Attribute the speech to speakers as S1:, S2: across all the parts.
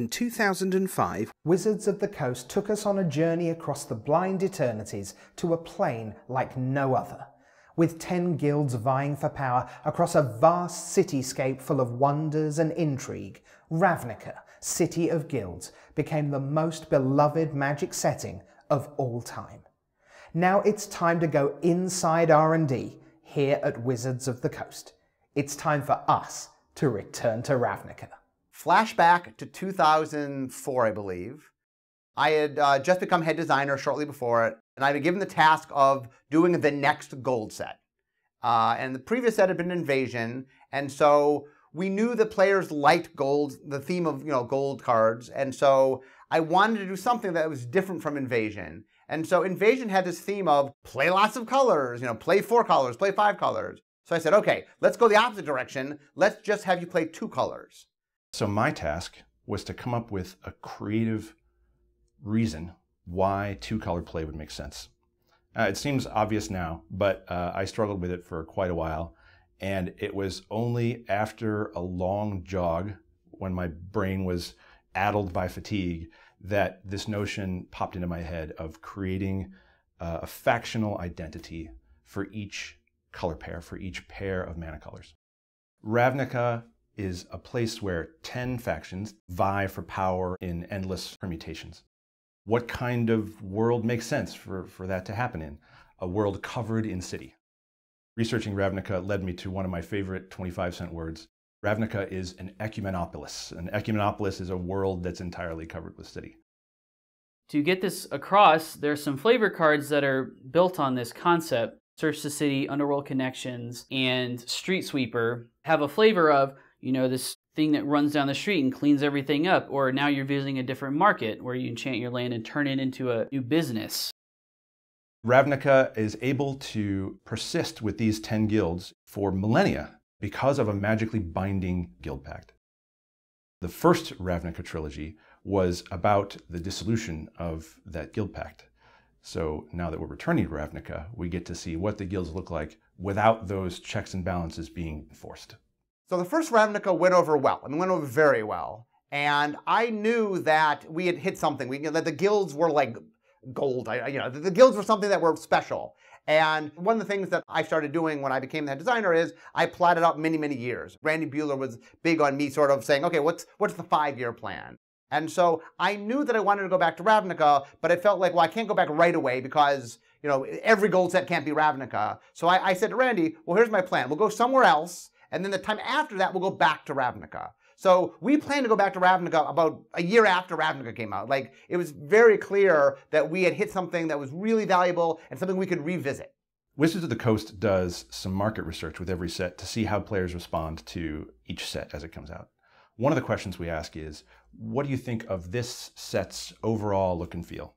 S1: In 2005,
S2: Wizards of the Coast took us on a journey across the blind eternities to a plane like no other, with 10 guilds vying for power across a vast cityscape full of wonders and intrigue. Ravnica, City of Guilds, became the most beloved Magic setting of all time. Now it's time to go inside R&D here at Wizards of the Coast. It's time for us to return to Ravnica.
S3: Flashback to 2004, I believe. I had just become head designer shortly before it, and I'd been given the task of doing the next gold set. And the previous set had been Invasion, and so we knew the players liked gold, the theme of gold cards, and so I wanted to do something that was different from Invasion. And so Invasion had this theme of play lots of colors, play 4 colors, play 5 colors. So I said, okay, let's go the opposite direction. Let's just have you play 2 colors.
S4: So my task was to come up with a creative reason why 2-color play would make sense. It seems obvious now, but I struggled with it for quite a while. And it was only after a long jog, when my brain was addled by fatigue, that this notion popped into my head of creating a factional identity for each color pair, for each pair of mana colors. Ravnica is a place where 10 factions vie for power in endless permutations. What kind of world makes sense for that to happen in? A world covered in city. Researching Ravnica led me to one of my favorite 25-cent words. Ravnica is an ecumenopolis. An ecumenopolis is a world that's entirely covered with city.
S5: To get this across, there are some flavor cards that are built on this concept. Search the City, Underworld Connections, and Street Sweeper have a flavor of, this thing that runs down the street and cleans everything up, or now you're visiting a different market where you enchant your land and turn it into a new business.
S4: Ravnica is able to persist with these 10 guilds for millennia because of a magically binding guild pact. The first Ravnica trilogy was about the dissolution of that guild pact. So now that we're returning to Ravnica, we get to see what the guilds look like without those checks and balances being enforced.
S3: So the first Ravnica went over well. Went over very well. And I knew that we had hit something. That the guilds were like gold. The guilds were something that were special. And one of the things that I started doing when I became the head designer is I plotted out many, many years. Randy Bueller was big on me sort of saying, okay, what's the 5-year plan? And so I knew that I wanted to go back to Ravnica, but I felt like, well, I can't go back right away because, every gold set can't be Ravnica. So I said to Randy, well, here's my plan. We'll go somewhere else, and then the time after that, we'll go back to Ravnica. So we planned to go back to Ravnica about a year after Ravnica came out. Like, it was very clear that we had hit something that was really valuable and something we could revisit.
S4: Wizards of the Coast does some market research with every set to see how players respond to each set as it comes out. One of the questions we ask is, what do you think of this set's overall look and feel?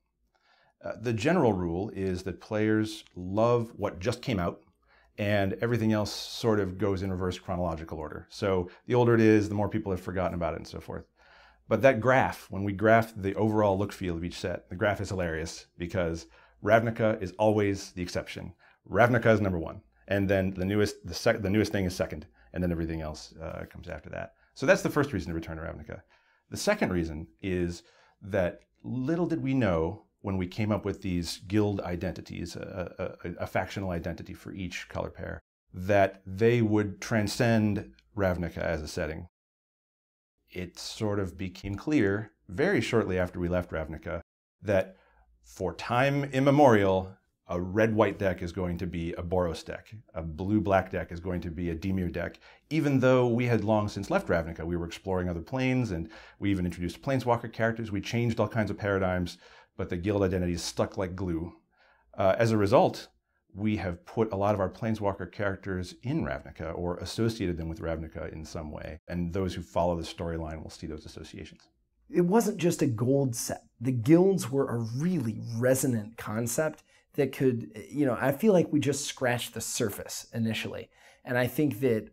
S4: The general rule is that players love what just came out, and everything else sort of goes in reverse chronological order. So the older it is, the more people have forgotten about it and so forth. But that graph, when we graph the overall look feel of each set, the graph is hilarious because Ravnica is always the exception. Ravnica is number 1, and then the newest thing is second, and then everything else comes after that. So that's the first reason to return to Ravnica. The second reason is that little did we know when we came up with these guild identities, a factional identity for each color pair, that they would transcend Ravnica as a setting. It sort of became clear very shortly after we left Ravnica that for time immemorial, a red-white deck is going to be a Boros deck. A blue-black deck is going to be a Dimir deck. Even though we had long since left Ravnica, we were exploring other planes, and we even introduced planeswalker characters. We changed all kinds of paradigms, but the guild identity stuck like glue. As a result, we have put a lot of our planeswalker characters in Ravnica or associated them with Ravnica in some way. And those who follow the storyline will see those associations.
S2: It wasn't just a gold set. The guilds were a really resonant concept that could, I feel like we just scratched the surface initially. And I think that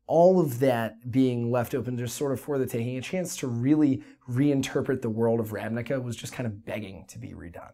S2: all of that being left open just sort of for the taking, a chance to really reinterpret the world of Ravnica was just kind of begging to be redone.